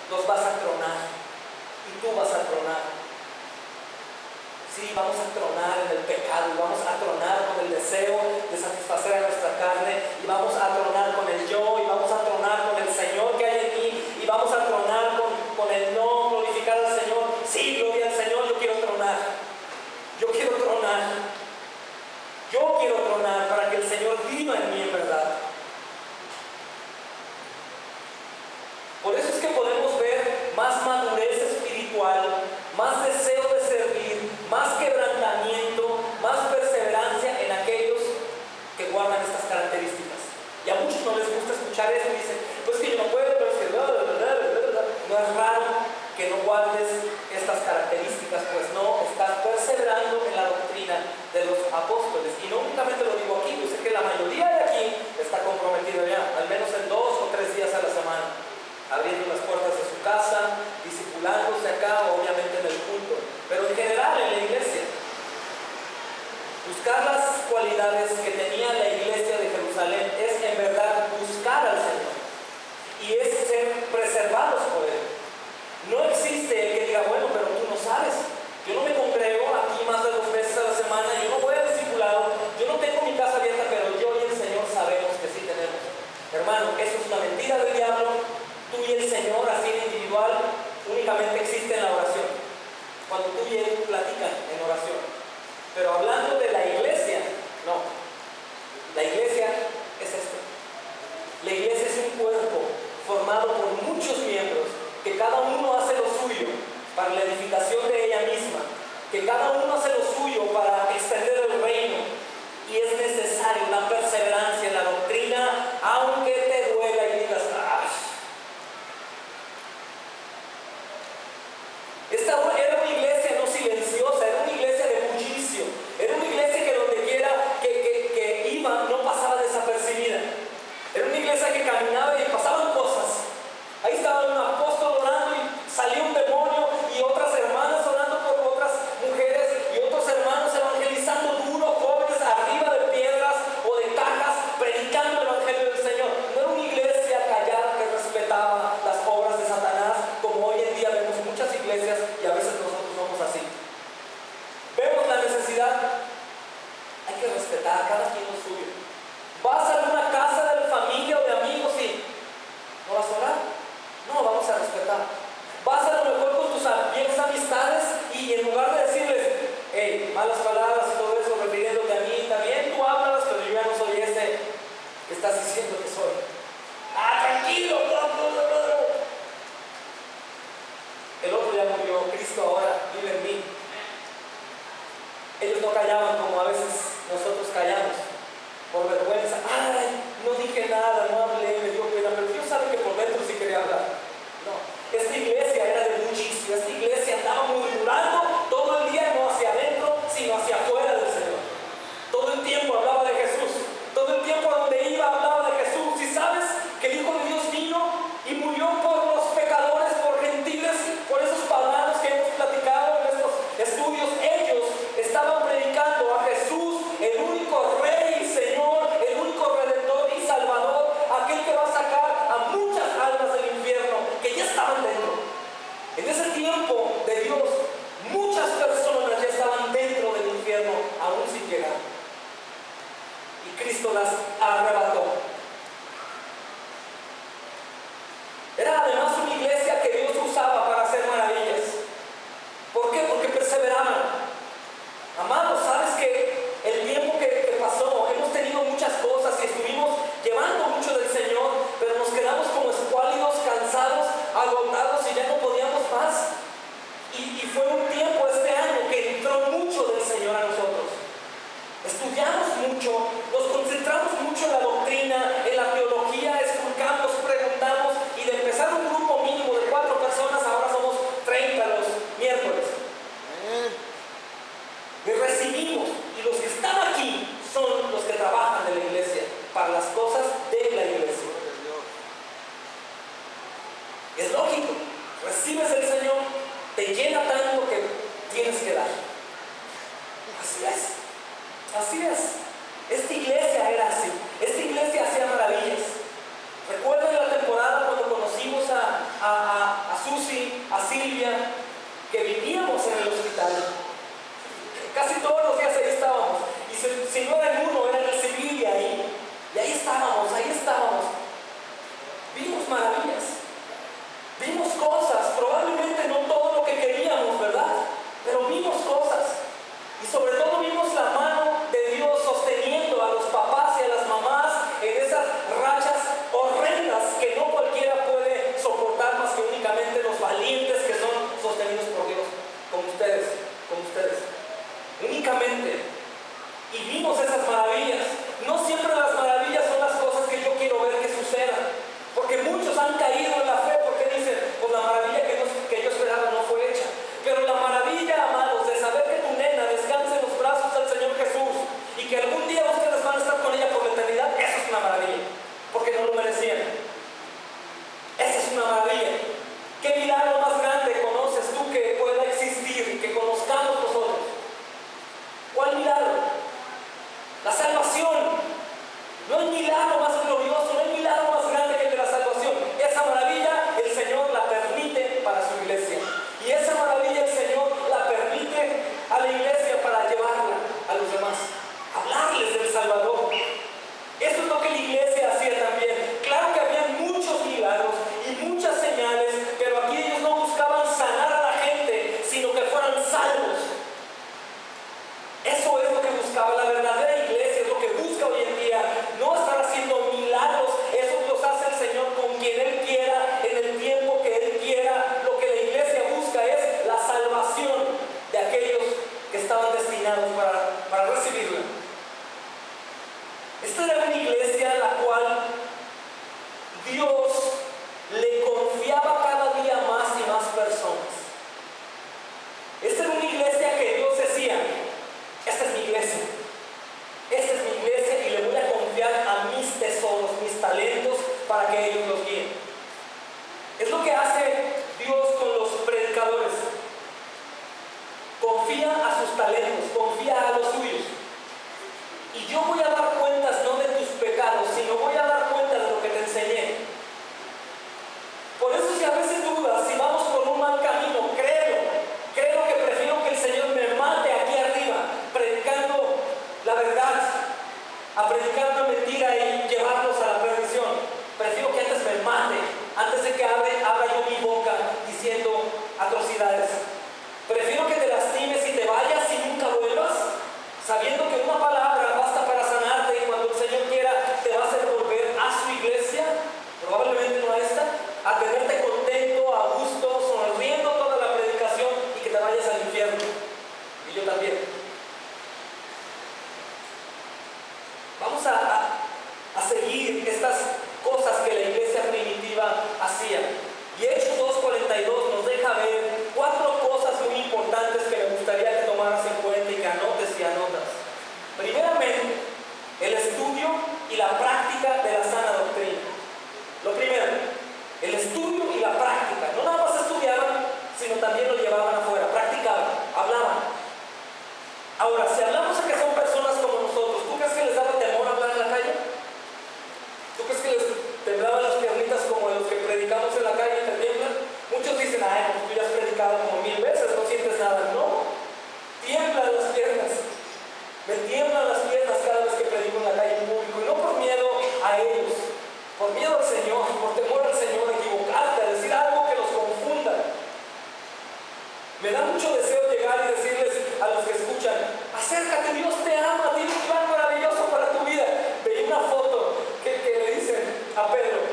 Los vas a tronar. Y tú vas a tronar. Sí, vamos a tronar en el pecado, y vamos a tronar con el deseo de satisfacer a nuestra carne, y vamos a tronar con el yo, y vamos a tronar con el Señor que hay en mí, y vamos a tronar con el no glorificar al Señor. Sí, gloria al Señor, yo quiero tronar. Yo quiero tronar. Yo quiero tronar para que el Señor viva en mí en verdad. Por eso es que podemos ver más madurez espiritual, más deseo de servir, más quebrantamiento, más perseverancia en aquellos que guardan estas características. Y a muchos no les gusta escuchar eso y dicen, pues que yo no puedo, pero es que no es raro que no guardes estas características, pues no estás perseverando en la doctrina de los apóstoles. Y no únicamente lo digo aquí, yo sé que la mayoría de aquí está comprometido ya, al menos en 2 o 3 días a la semana, abriendo las puertas de su casa, discipulándose acá, obviamente en el culto, pero en general en la iglesia. Buscar las cualidades que tenía la iglesia de Jerusalén es en verdad buscar al Señor, y es ser preservados por Él. No existe el que diga, bueno, pero tú no sabes, yo no me congrego aquí más de 2 veces a la semana, yo no voy al discipulado, yo no tengo mi casa abierta, pero yo y el Señor sabemos que sí tenemos. Hermano, eso es una mentira del diablo. Tú y el Señor, así en individual, únicamente existe en la oración, cuando tú y Él platican en oración. Pero hablando de la iglesia, no. La iglesia es esto. La iglesia es un cuerpo formado por muchos miembros, que cada uno hace lo suyo para la edificación de ella misma, que cada uno hace lo suyo para extender el reino. Y es necesaria una perseverancia en la doctrina, aunque te duela y digas, ¡ah! Esta era una iglesia no silenciosa, era una iglesia de bullicio, era una iglesia que donde quiera que iba no pasaba desapercibida. Era una iglesia que caminaba y pasaban cosas. Ahí estaba un apóstol orando y salió un demonio, y otras hermanas orando por otras mujeres, y otros hermanos evangelizando duro, jóvenes arriba de piedras o de cajas, predicando el evangelio del Señor. No era una iglesia callada que respetaba las obras de Satanás, como hoy en día vemos muchas iglesias, y a veces nosotros somos así. Vemos la necesidad, hay que respetar a cada quien lo suyo. Vas a una casa de familia o de amigos y ¿no vas a orar? No, vamos a respetar. Vas a lo mejor con tus viejas amistades, y en lugar de decirles, hey, malas palabras y todo eso, refiriéndote a mí, también tú háblalas, pero yo ya no soy ese que estás diciendo que soy. Ah, tranquilo, el otro ya murió, Cristo ahora vive en mí. Ellos no callaban como a veces nosotros callamos, por vergüenza. Ay, no dije nada, no hablé, me dio pena, pero Dios sabe que por dentro sí quería hablar. No, esta iglesia era de bullicio, esta iglesia andaba murmurando todo el día, no hacia adentro, sino hacia afuera del Señor. Todo el tiempo hablaba de Jesús, todo el tiempo a donde iba hablaba de Jesús. Y sabes que el Hijo de Dios vino y murió por los pecadores, por gentiles, por esos paganos que hemos platicado en estos estudios. Ellos estaban predicando a Jesús, el único Rey, Señor, el único Redentor y Salvador, aquel que va a sacar a muchas almas del infierno que ya estaban dentro. En ese tiempo de Dios, muchas personas ya estaban dentro del infierno, aún sin llegar. Y Cristo las arrebató. Era además una iglesia que Dios usaba para hacer maravillas. ¿Por qué? Porque perseveraban. Amados, sabes que el tiempo que pasó, hemos tenido muchas cosas y estuvimos llevando mucho del Señor, pero nos quedamos como escuálidos, cansados, agotados, y ya no podíamos más. Y fue un tiempo este año que entró mucho del Señor a nosotros. Estudiamos mucho, nos concentramos mucho en la doctrina, en la teología, escuchamos, preguntamos, y de empezar un grupo mínimo de 4 personas, ahora somos 30 los miércoles. Y recibimos, y los que están aquí son los que trabajan en la iglesia para las cosas de la iglesia. Es lógico, recibes el Señor, te llena tanto que tienes que dar. Así es. Así es. Esta iglesia era así. Esta iglesia hacía maravillas. Recuerden la temporada cuando conocimos a Silvia, que vivíamos en el hospital. Casi todos los días ahí estábamos. Y si no era en uno, era en el civil y ahí. Y ahí estábamos, ahí estábamos. Vimos maravillas. Vimos cosas, probablemente no todo lo que queríamos, ¿verdad? Pero vimos cosas. Y sobre todo vimos la mano de Dios sosteniendo a los papás y a las mamás en esas rachas horrendas que no cualquiera puede soportar más que únicamente los valientes que son sostenidos por Dios, como ustedes, únicamente. Y vimos esas maravillas. No siempre las maravillas son las cosas que yo quiero ver que sucedan, porque muchos han caído en la fe porque dicen, pues la maravilla que yo esperaba no fue hecha. Pero la maravilla, amados, de saber que tu nena descanse en los brazos del Señor Jesús y que algún día ustedes van a estar con ella por la eternidad, eso es una maravilla, porque no lo merecían. Esa es una maravilla. ¿Qué milagro más grande conoces tú que pueda existir, que conozcamos nosotros? ¿Cuál milagro? La salvación. No hay milagro más glorioso, no hay milagro más grande que el de la salvación. Esa maravilla el Señor la permite para su iglesia. Y esa maravilla el Señor la permite a la iglesia para llevarla a los demás, hablarles del Salvador. Eso es lo que la iglesia hacía también. Claro que había muchos milagros y muchas señales, pero aquí ellos no buscaban sanar a la gente, sino que fueran salvos. Eso es lo que buscaba la verdadera iglesia, es lo que busca hoy en día. No estar haciendo milagros, eso los hace el Señor con quien Él quiera, en el tiempo que Él quiera. Lo que la iglesia busca es la salvación de aquellos que estaban destinados para recibirla. Esta era una iglesia a la cual Dios le confiaba cada día más y más personas. Esta era una iglesia que Dios decía, esta es mi iglesia. Esta es mi iglesia y le voy a confiar a mis tesoros, mis talentos, para que ellos los guíen. Es lo que hace Dios con los predicadores. Confía a sus talentos, confía a los suyos. Y yo voy a dar cuentas no de tus pecados, sino voy a dar cuentas de lo que te enseñé. Por eso si a veces dudas, si vamos por un mal camino, creo que prefiero que el Señor me mate aquí arriba, predicando la verdad, a predicar una mentira y llevarnos a la perdición. Prefiero que antes me mate, antes de que abra yo mi boca diciendo atrocidades. Prefiero que te lastimes y te vayas y nunca vuelvas, sabiendo que una palabra basta para sanarte y cuando el Señor quiera te va a hacer volver a su iglesia, probablemente no a esta, a tenerte contento, a gusto, sonriendo toda la predicación y que te vayas al infierno. Y yo también. Vamos a seguir estas cosas que la iglesia primitiva hacía. Y Hechos 2:42 nos deja ver 4 cosas muy importantes que me gustaría que tomaras en cuenta y que anotes y anotas. Primeramente, el estudio y la práctica de la sana doctrina. Lo primero, el estudio y la práctica. No nada más estudiaban, sino también lo llevaban afuera, practicaban, hablaban. Ahora, si hablamos de que son personas como nosotros, ¿tú crees que les daba temor hablar en la calle? ¿Tú crees que les temblaban las piernitas como los que predicamos en la calle y te tiemblan? Muchos dicen, ay, pues tú ya has predicado como 1000 veces, no sientes nada. No, tiemblan las piernas. Me tiemblan las piernas cada vez que predico en la calle en público. Y no por miedo a ellos, por miedo al Señor, por temor al Señor, a equivocarte, a decir algo que los confunda. Me da mucho deseo llegar y decirles a los que escuchan, acércate, Dios te ama, tiene un plan maravilloso para tu vida. Veí una foto que le dicen a Pedro,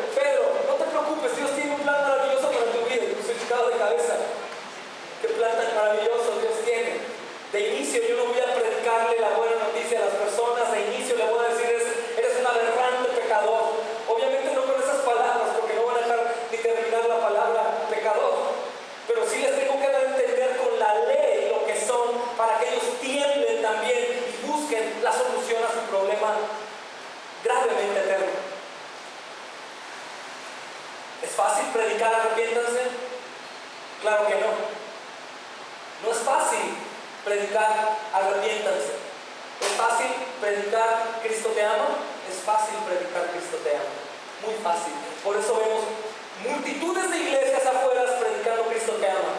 no te preocupes, Dios tiene un plan maravilloso para tu vida. Y soy chicado de cabeza, qué plan tan maravilloso Dios tiene. De inicio yo no voy a predicarle la buena noticia a las personas, de inicio le voy a decir, eres un aberrante pecador. Obviamente no con esas palabras, porque no van a dejar ni terminar la palabra pecador. Pero sí les tengo que dar a entender con la ley lo que son, para que ellos tiemblen también y busquen la solución a su problema gravemente eterno. ¿Es fácil predicar arrepiéntanse? Claro que no. No es fácil predicar arrepiéntanse. ¿Es fácil predicar Cristo te ama? Es fácil predicar Cristo te ama. Muy fácil. Por eso vemos multitudes de iglesias afuera predicando Cristo te ama.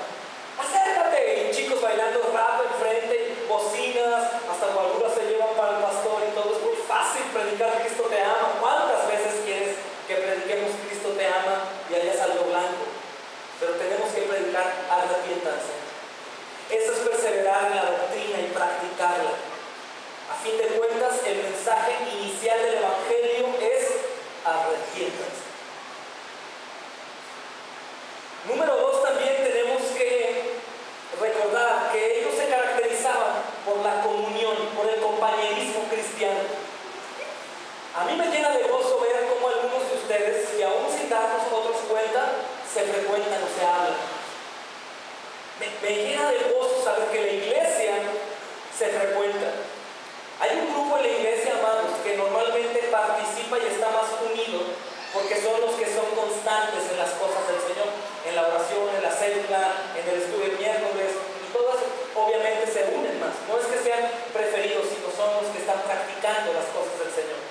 circunstancia. Eso es perseverar en la doctrina y practicarla. A fin de cuentas, el mensaje inicial del Evangelio es arrepiéntanse. Número 2, también tenemos que recordar que ellos se caracterizaban por la comunión, por el compañerismo cristiano. A mí me llena de gozo ver cómo algunos de ustedes, que aún sin darnos nosotros cuenta, se frecuentan o se hablan. Me llena de gozo saber que la iglesia se frecuenta. Hay un grupo en la iglesia, amados, que normalmente participa y está más unido porque son los que son constantes en las cosas del Señor, en la oración, en la célula, en el estudio de miércoles, y todas obviamente se unen más. No es que sean preferidos, sino son los que están practicando las cosas del Señor.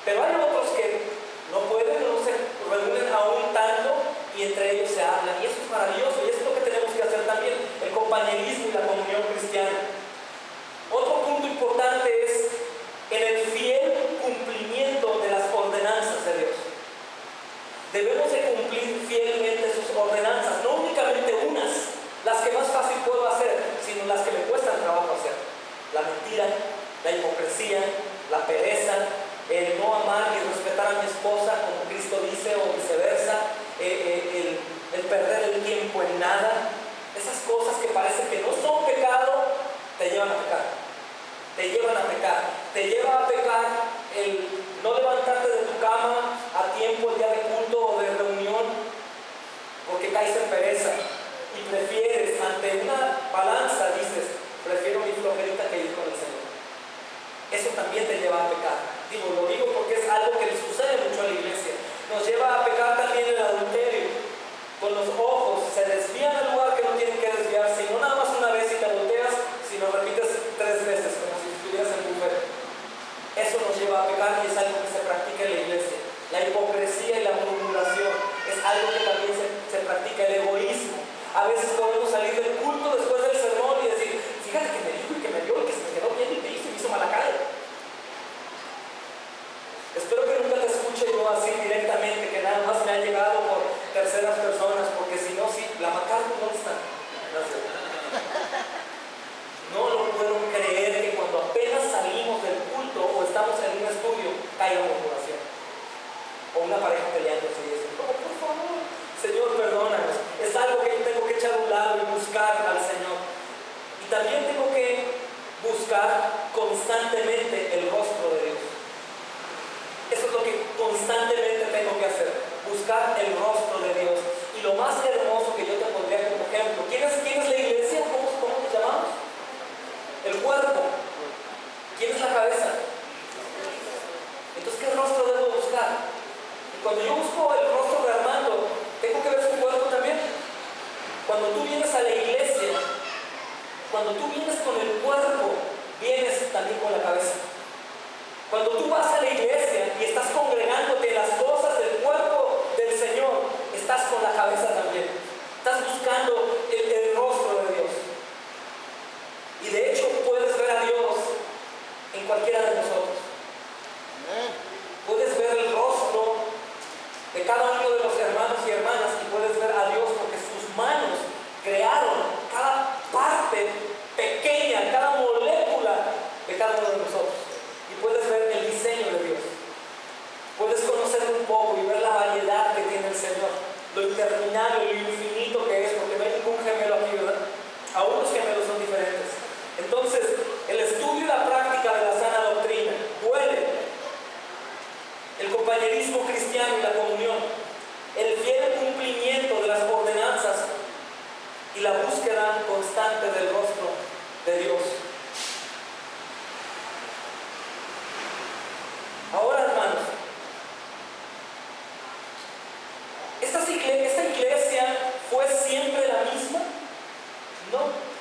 Pero hay otros que no pueden, no se reúnen aún tanto y entre ellos se hablan, y eso es maravilloso, y eso es lo que tenemos que hacer también, el compañerismo y la comunión cristiana. Otro punto importante es en el fiel cumplimiento de las ordenanzas de Dios. Debemos de cumplir fielmente sus ordenanzas, no únicamente unas, las que más fácil puedo hacer, sino las que me cuestan trabajo hacer. La mentira, la hipocresía, la pereza, el no amar y respetar a mi esposa como Cristo dice, o viceversa, el perder el tiempo en nada. Esas cosas que parece que no son pecado, te llevan a pecar. Te llevan a pecar. Te lleva a pecar el no levantarte de tu cama a tiempo el día de culto o de reunión, porque caes en pereza y prefieres, ante una balanza, dices, prefiero mi flojerita que ir con el Señor. Eso también te lleva a pecar. Lo digo porque es algo que le sucede mucho a la iglesia. Nos lleva a pecar también el adulterio. Con los ojos se desvían al lugar que no tienen que desviarse, y no nada más una vez y te volteas, sino repites 3 veces, como si estuvieras en buffet. Eso nos lleva a pecar y es algo que se practica en la iglesia. La hipocresía y la murmuración es algo que también se practica. El egoísmo. A veces podemos salir del culto después del sermón y decir, fíjate que me dijo y que me dio y que se me quedó bien y me hizo mala cara. Espero que nunca te escuche yo así directamente, que nada más me ha llegado por terceras personas, porque si no, sí, la Macardo no está. No lo puedo creer que cuando apenas salimos del culto o estamos en un estudio, caiga murmuración. O una pareja peleándose y dicen, oh, por favor, Señor, perdónanos. Es algo que yo tengo que echar a un lado y buscar al Señor. Y también tengo que buscar constantemente el rostro de Dios. Eso es lo que constantemente tengo que hacer, buscar el rostro de Dios. Y lo más hermoso que yo te pondría como ejemplo, ¿quién es la iglesia? ¿Cómo nos llamamos? El cuerpo. ¿Quién es la cabeza? Entonces, ¿qué rostro debo buscar? Y cuando yo busco el rostro de Armando, tengo que ver su cuerpo también. Cuando tú vienes a la iglesia, cuando tú vienes con el cuerpo, vienes también con la cabeza. Cuando tú vas a la iglesia y estás congregándote en las cosas del cuerpo del Señor, estás con la cabeza también. Estás buscando el rostro de Dios. Y de hecho puedes ver a Dios en cualquiera de nosotros. Puedes ver el rostro de cada uno de los hermanos y hermanas, y puedes ver a Dios porque sus manos crearon cada parte pequeña, cada molécula de cada uno de nosotros. Y puedes ver el diseño de Dios. Puedes conocerlo un poco y ver la variedad que tiene el Señor, lo interminable, lo infinito que es, porque no hay ningún gemelo aquí, ¿verdad? Aún los gemelos son diferentes. Entonces, el estudio y la práctica de la sana doctrina duele. El compañerismo cristiano y la comunión, el fiel cumplimiento de las ordenanzas y la búsqueda constante del rostro de Dios. Ahora, hermanos, ¿esta iglesia fue siempre la misma? No.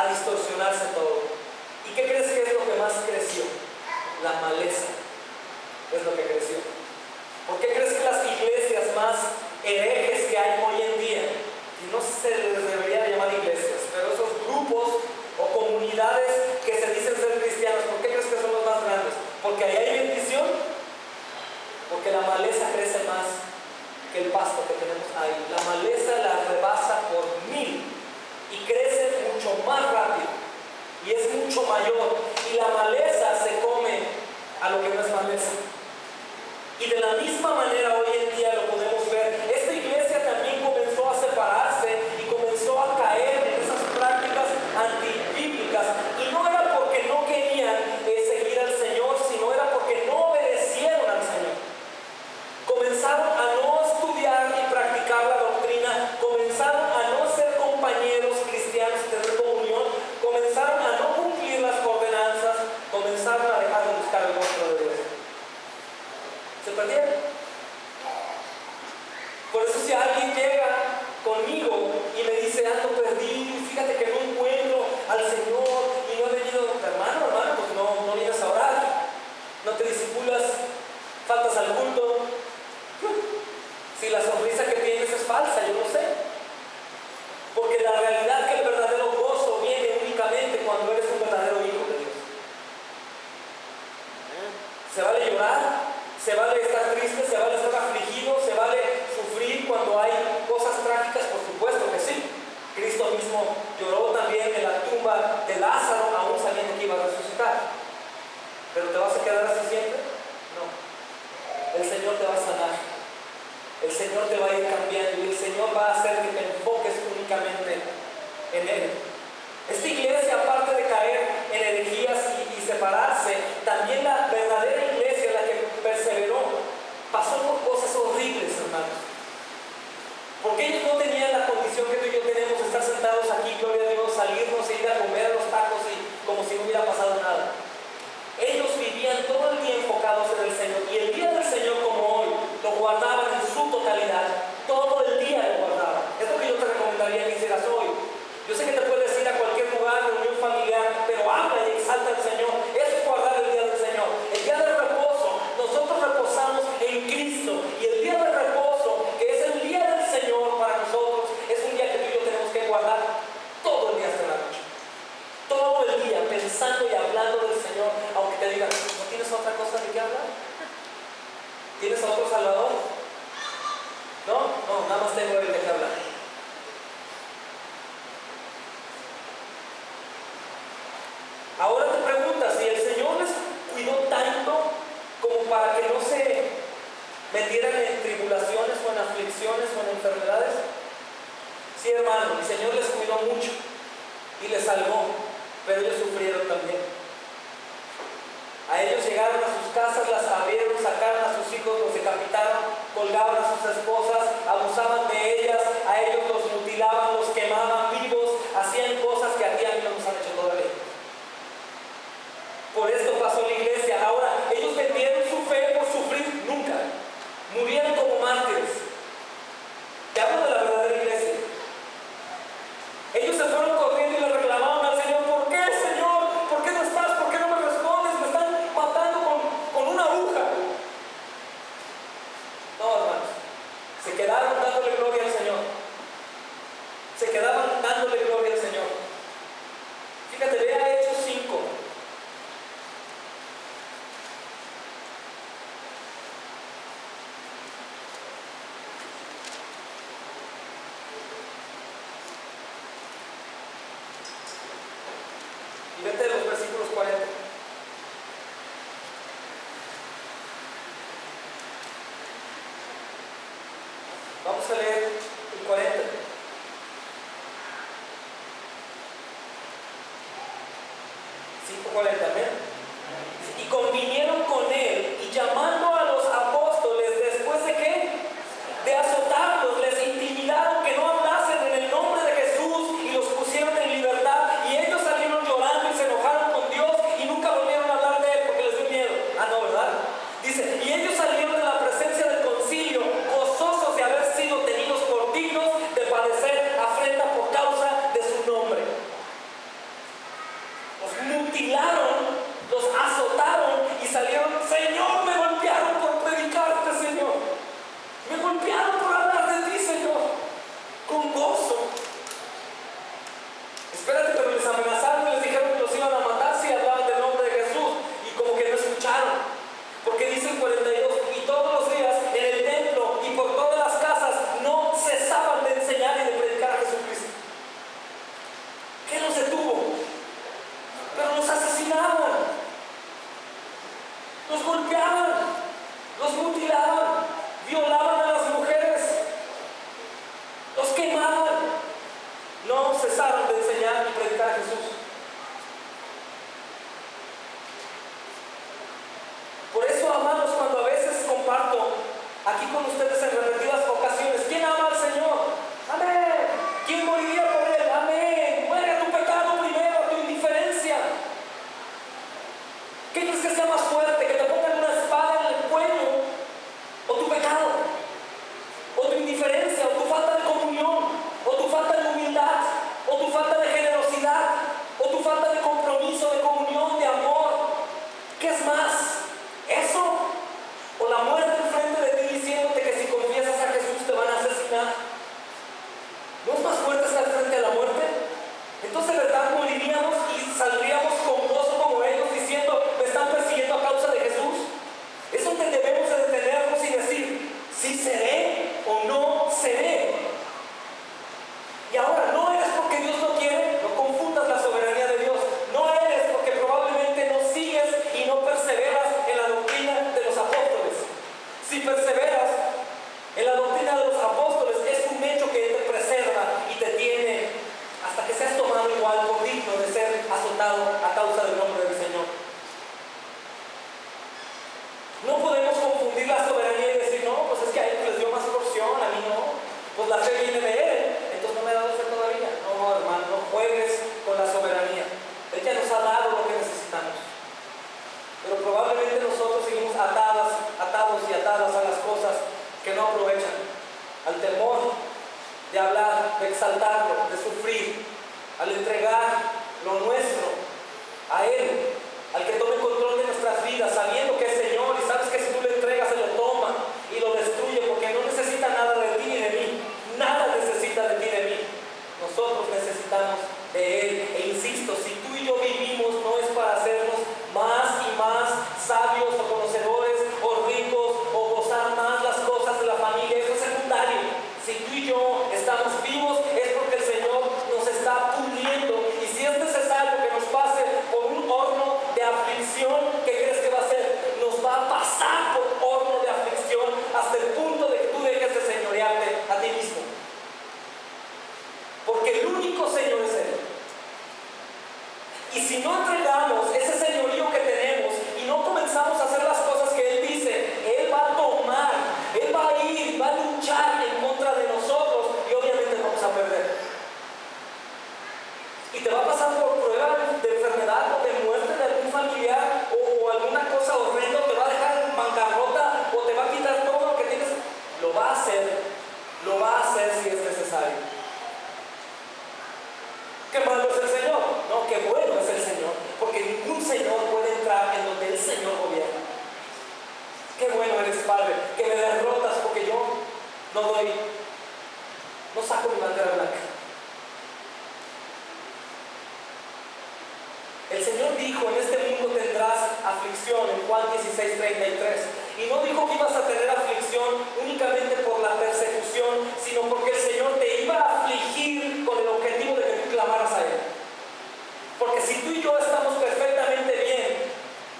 a distorsionarse todo. ¿Y qué crees que es lo que más creció? La maleza es lo que creció. ¿Por qué crees que las iglesias más herejes que hay hoy en día, y no se les debería llamar iglesias, pero esos grupos o comunidades que se dicen ser cristianos, ¿por qué crees que son los más grandes? Porque ahí hay bendición, porque la maleza crece más que el pasto que tenemos ahí. La maleza la rebasa por 1000 y crece mucho más rápido y es mucho mayor, y la maleza se come a lo que no es maleza. Y de la misma manera hoy en día lo podemos ver. Esta iglesia también comenzó a separarse y comenzó a caer en esas prácticas antibíblicas, y no era porque no querían seguir al Señor, sino era porque no obedecieron al Señor. Comenzaron a no estudiar y practicar la doctrina, comenzaron a no ser compañeros cristianos y tener comunión, comenzaron a no cumplir las ordenanzas, comenzaron a dejar de buscar el rostro de Dios. ¿Se perdieron? Por eso si alguien llega conmigo y me dice, ando perdido, fíjate que no encuentro al Señor y no he venido, hermano, pues no vienes a orar, no te discipulas, faltas al culto. Si la sonrisa que tienes es falsa, yo no sé. Porque la realidad que el verdadero gozo viene únicamente cuando eres un verdadero hijo de Dios. Se vale llorar, se vale estar triste, se vale estar afligido, se vale sufrir cuando hay cosas trágicas, por supuesto que sí. Cristo mismo lloró también en la tumba de Lázaro, aún sabiendo que iba a resucitar. ¿Pero te vas a quedar así siempre? No. El Señor te va a sanar. El Señor te va a ir cambiando y el Señor va a hacer que te enfoques únicamente en Él. Esta iglesia, aparte de caer en herejías y separarse, también la verdadera iglesia, la que perseveró, pasó por cosas horribles, hermanos. Porque ellos no tenían la condición que tú y yo tenemos, estar sentados aquí, gloria a Dios, salirnos e ir a comer a los tacos y como si no hubiera pasado nada. Ellos vivían todo el día enfocados en el Señor, y el día del Señor como hoy lo guardaban en su totalidad. Todo el día lo guardaban. Es lo que yo te recomendaría que hicieras hoy. Yo sé que te puedes ir a cualquier lugar, reunión familiar, pero habla y exalta al Señor. Eso es guardar el día del Señor. El día del reposo, nosotros reposamos en Cristo, y el día del reposo, que es el día del Señor para nosotros, es un día que tú y yo tenemos que guardar todo el día hasta la noche. Todo el día pensando y hablando del Señor, aunque te digan, ¿no tienes otra cosa de qué hablar? ¿Tienes a otro Salvador? No, nada más tengo el de qué hablar. Ahora te preguntas, si el Señor les cuidó tanto como para que no se metieran en tribulaciones o en aflicciones o en enfermedades. Sí, hermano, el Señor les cuidó mucho y les salvó, pero ellos sufrieron también. A ellos llegaron a sus casas, las abrieron, sacaron a sus hijos, los decapitaron, colgaban a sus esposas, abusaban de ellas, a ellos los mutilaban, los quemaban vivos, hacían cosas que a ti y a mí no nos han hecho todavía. Por esto pasó la iglesia. Ahora, ellos vendieron su fe por sufrir nunca. Murieron como mártires. Te hablo de la verdadera iglesia. Ellos se fueron corriendo y le reclamaban al Señor, ¿por qué, Señor? ¿Por qué no estás? ¿Por qué no me respondes? Me están matando con una aguja. No, hermanos. Se quedaron dándole gloria al Señor. Se quedaban dándole gloria al Señor. Fíjate, vea Hechos 5. Y vete los versículos 40. Vamos a leer el 40. ¿Amén? Y convinieron con él, y llamando a los apóstoles, después de qué? De azotarlos, les intimidaron que no hablasen en el nombre de Jesús, y los pusieron en libertad, y ellos salieron llorando y se enojaron con Dios y nunca volvieron a hablar de él porque les dio miedo. Ah, no, ¿verdad? Dice, y ellos salieron de la presencia del concilio gozosos de haber sido tenidos por dignos de padecer afrenta por causa de su nombre. quemaban. No cesaron de enseñar y predicar a Jesús. Por eso, amados, cuando a veces comparto aquí con ustedes en repetidas ocasiones, ¿quién ama al Señor? Amén. ¿Quién moriría por Él? Amén. Muere a tu pecado primero, a tu indiferencia. ¿Qué crees que sea más fuerte? ¿Que te pongan una espada en el cuello? ¿O tu pecado? ¿O tu indiferencia? ¿O tu falta de comunión? ¿O tu falta de humildad? ¿O tu falta de generosidad? ¿O tu falta de compromiso, de comunión, de amor? ¿Qué es más? ¿Eso? ¿O la muerte enfrente de ti diciéndote que si confiesas a Jesús te van a asesinar? ¿No es más fuerte estar frente a la muerte? Entonces, de verdad, moriríamos y saldríamos con gozo como ellos diciendo, me están persiguiendo a causa de Jesús. Es donde debemos de detenernos y decir, si seré o no seré. Y ahora, no eres porque Dios no quiere, no confundas la soberanía de Dios. No eres porque probablemente no sigues y no perseveras en la doctrina de los apóstoles. Si perseveras en la doctrina de los apóstoles, es un hecho que te preserva y te tiene hasta que seas tomado igual por digno de ser azotado a causa del nombre del Señor. No podemos confundir la soberanía y decir, no, pues es que a Él les dio más porción, a mí no. Pues la fe viene de Él, entonces no me ha dado fe todavía. No, hermano, no juegues con la soberanía. Él ya nos ha dado lo que necesitamos. Pero probablemente nosotros seguimos atados y atadas a las cosas que no aprovechan. Al temor de hablar, de exaltarlo, de sufrir, al entregar lo nuestro a Él, al que tome control de nuestras vidas, sabiendo que es Señor, y sabes que si tú le entregas, Él lo toma y lo destruye, porque no necesita nada de ti ni de mí, nada necesita de ti ni de mí. Nosotros necesitamos de Él, e insisto, si tú y yo vivimos, no es para hacernos más y más sabios o conocedores o ricos o gozar más las cosas de la familia, eso es secundario. Si tú y yo estamos vivos es porque el Señor nos está puliendo, y si es necesario que nos pase por un horno de aflicción, ¿qué crees que va a hacer? Nos va a pasar por horno de aflicción hasta el punto de que tú dejes de señorearte a ti mismo, porque el único Señor es Él. Y si no entregamos ese señorío que tenemos y no comenzamos a hacer las cosas que Él dice, Él va a tomar, Él va a ir, va a luchar en contra de nosotros, y obviamente vamos a perder. Y te va a pasar por pruebas de enfermedad o de muerte de algún familiar o alguna cosa horrenda, o te va a dejar en bancarrota o te va a quitar todo lo que tienes. Lo va a hacer si es necesario. ¿Qué malo es el Señor? No, qué bueno es el Señor, porque ningún Señor puede entrar en donde el Señor gobierna. Qué bueno eres, Padre, que me derrotas porque yo no saco mi bandera blanca. El Señor dijo, en este mundo tendrás aflicción, en Juan 16:33. Y no dijo que ibas a tener aflicción únicamente por la persecución, sino porque el Señor te iba a afligir con el objetivo de que tú clamaras a Él. Porque si tú y yo estamos perfectamente bien,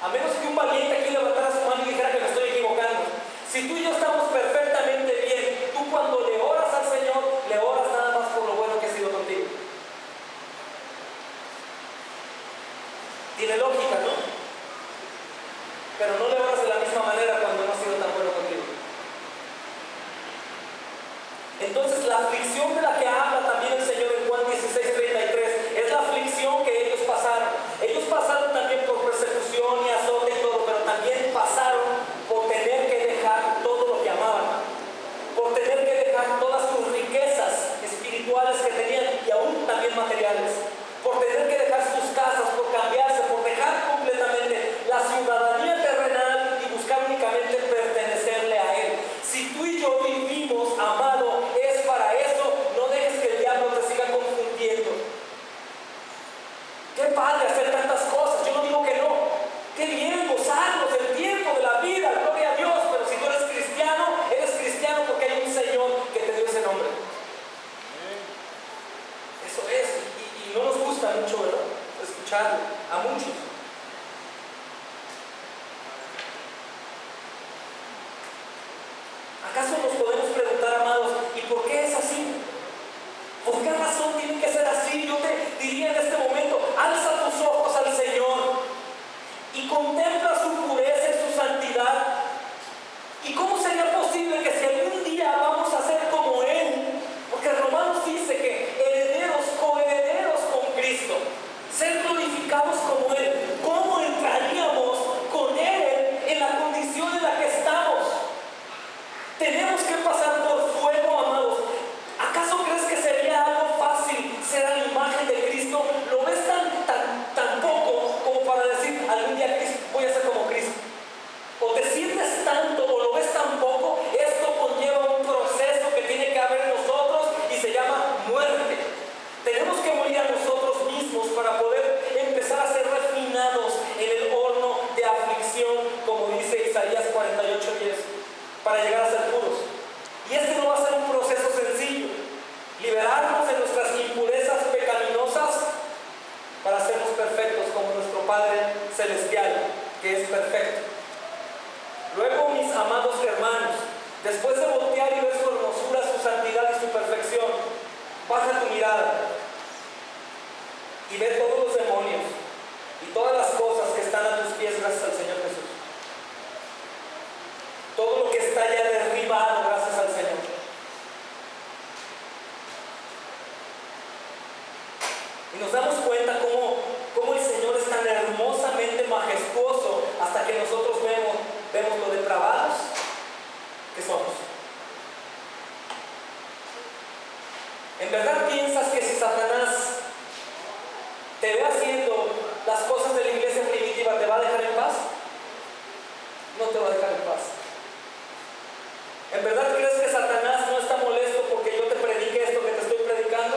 a menos que un valiente aquí levantara su mano y dijera que me estoy equivocando, si tú y yo estamos perfectamente bien, tú cuando le oras al Señor, le oras nada más por lo bueno que ha sido contigo. Tiene lógica, ¿no? Pero no le oras de la misma manera cuando no ha sido tan bueno contigo. Entonces, la aflicción de la que habla también el Señor en Juan 16:33 es la aflicción que ellos pasaron. Ellos pasaron también por persecución y azote y todo, pero también pasaron por tener que dejar todo lo que amaban, por tener que dejar todas sus riquezas espirituales que tenían y aún también materiales, por tener que dejar sus casas, por cambiarse, por dejar completamente la ciudadanía terrenal y buscar únicamente pertenecerle a Él. Si tú y yo vivimos, amado, es para eso. No dejes que el diablo te siga confundiendo. Qué padre hacer tantas cosas, yo no digo que no. Qué bien gozarnos del tiempo, de la vida, gloria a Dios. Pero si tú eres cristiano porque hay un Señor que te dio ese nombre. Eso es, y no nos gusta mucho, ¿verdad? Escucharlo, a muchos. ¿Acaso nos podemos preguntar, amados, ¿y por qué es así? que es perfecto. Luego, mis amados hermanos, después de voltear y ver su hermosura, su santidad y su perfección, baja tu mirada y ve todos los demonios y todas las cosas que están a tus pies gracias al Señor Jesús. Todo lo que está ya derribado gracias al Señor. Y nos damos cuenta cómo el Señor es tan hermosamente majestuoso hasta que nosotros vemos lo depravados que somos. ¿En verdad piensas que si Satanás te ve haciendo las cosas de la iglesia primitiva, te va a dejar en paz? No te va a dejar en paz. ¿En verdad crees que Satanás no está molesto porque yo te predique esto que te estoy predicando?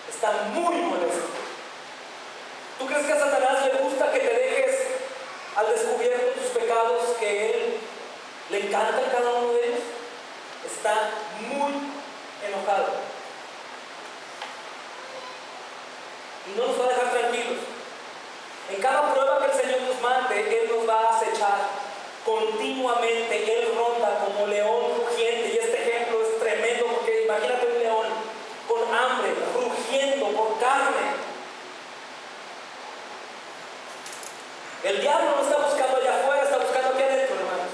Está muy molesto. ¿Tú crees que a Satanás le gusta que te dejes al descubierto tus pecados, que él le encanta cada uno de ellos? Está muy enojado y no nos va a dejar tranquilos. En cada prueba que el Señor nos mande, Él nos va a acechar continuamente. Él ronda como león rugiente, y este ejemplo es tremendo porque imagínate un león con hambre, rugiendo por carne. El diablo no está buscando allá afuera, está buscando aquí adentro, hermanos.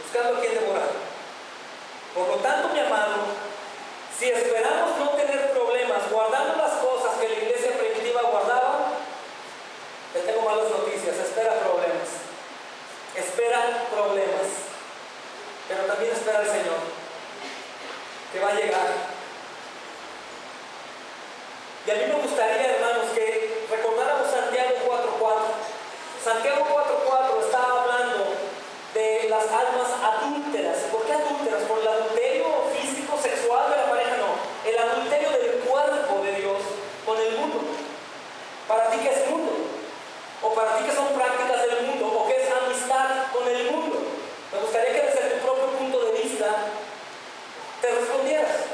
Buscando a quien devorar. Por lo tanto, mi amado, si esperamos no tener problemas guardando las cosas que la iglesia primitiva guardaba, te tengo malas noticias. Espera problemas. Espera problemas. Pero también espera al Señor, que va a llegar. Y a mí me gustaría, hermanos, que recordáramos Santiago 4:4. Santiago 4:4 está hablando de las almas adúlteras. ¿Por qué adúlteras? ¿Por el adulterio físico, sexual de la pareja? No. El adulterio del cuerpo de Dios con el mundo. ¿Para ti qué es mundo? ¿O para ti qué son prácticas del mundo? ¿O qué es amistad con el mundo? Me gustaría que desde tu propio punto de vista te respondieras.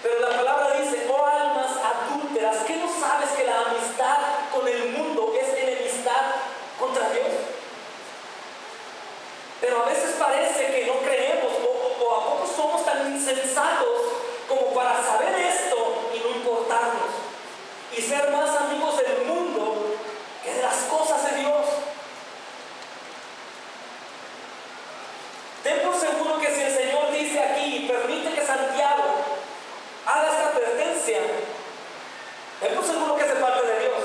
Pero la palabra dice: oh almas adúlteras, ¿qué no sabes que la amistad con el mundo es enemistad contra Dios? Pero a veces parece que no creemos, o a poco somos tan insensatos como para saber esto y no importarnos, y ser más amigos del mundo que de las cosas de Dios. Ten por seguro que si el Señor dice aquí y permite que Santiago haga esta advertencia, ten por seguro que es de parte de Dios.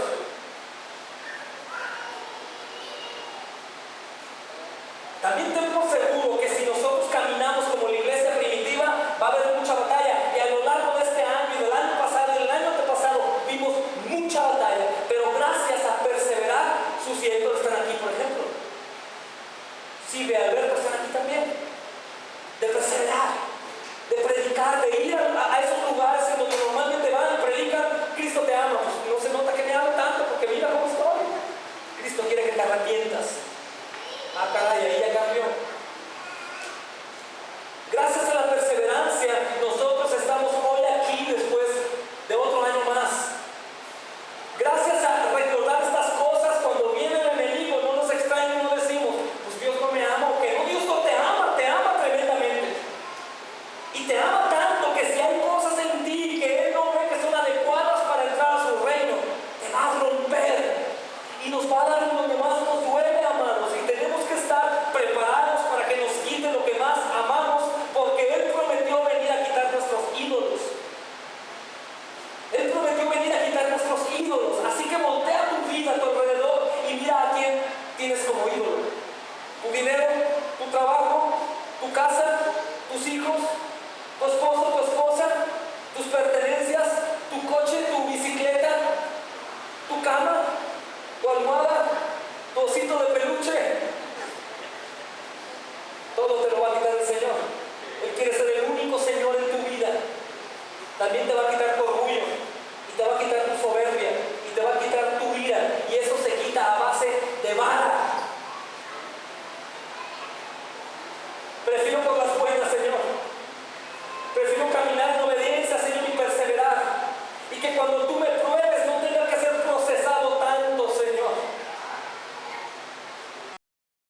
También ten por seguro que si nosotros caminamos como la iglesia primitiva, va a haber mucha batalla. Y a lo largo de este año y del año pasado y del año antepasado vimos mucha batalla. Pero gracias a perseverar, sus siervos están aquí, por ejemplo. Silvia y Alberto están aquí también. De perseverar, de predicar, de ir a esos lugares en donde normalmente van y predican: Cristo te ama. Pues no se nota que me ama tanto porque mira cómo estoy. Cristo quiere que te arrepientas. Ah, caray, ahí ya cambió. Gracias a la perseverancia, nosotros estamos hoy aquí después de otro año más. Gracias a recordar estas cosas, cuando viene el enemigo, no nos extraña y no decimos: pues Dios no me ama, o que no, Dios no te ama tremendamente. Y te ama tanto que si hay cosas en ti que Él no ve que son adecuadas para entrar a su reino, te va a romper y nos va a dar lo que más nos duele, amados. Y tenemos que estar preparados para que nos quite lo que más amamos, porque Él prometió venir a quitar nuestros ídolos. Él prometió venir a quitar nuestros ídolos. Así que voltea tu vida a tu alrededor y mira a quién tienes como ídolo. Tu dinero, tu trabajo, tu casa, tus hijos, tu esposo, tu esposa, tus pertenencias, tu coche, tu bicicleta, tu cama, tu almohada, tu osito de peluche. Todo te lo va a quitar el Señor. Él quiere ser el único Señor en tu vida. También te va a quitar tu orgullo, y te va a quitar tu soberbia, y te va a quitar tu ira, y eso se quita a base de vara. Prefiero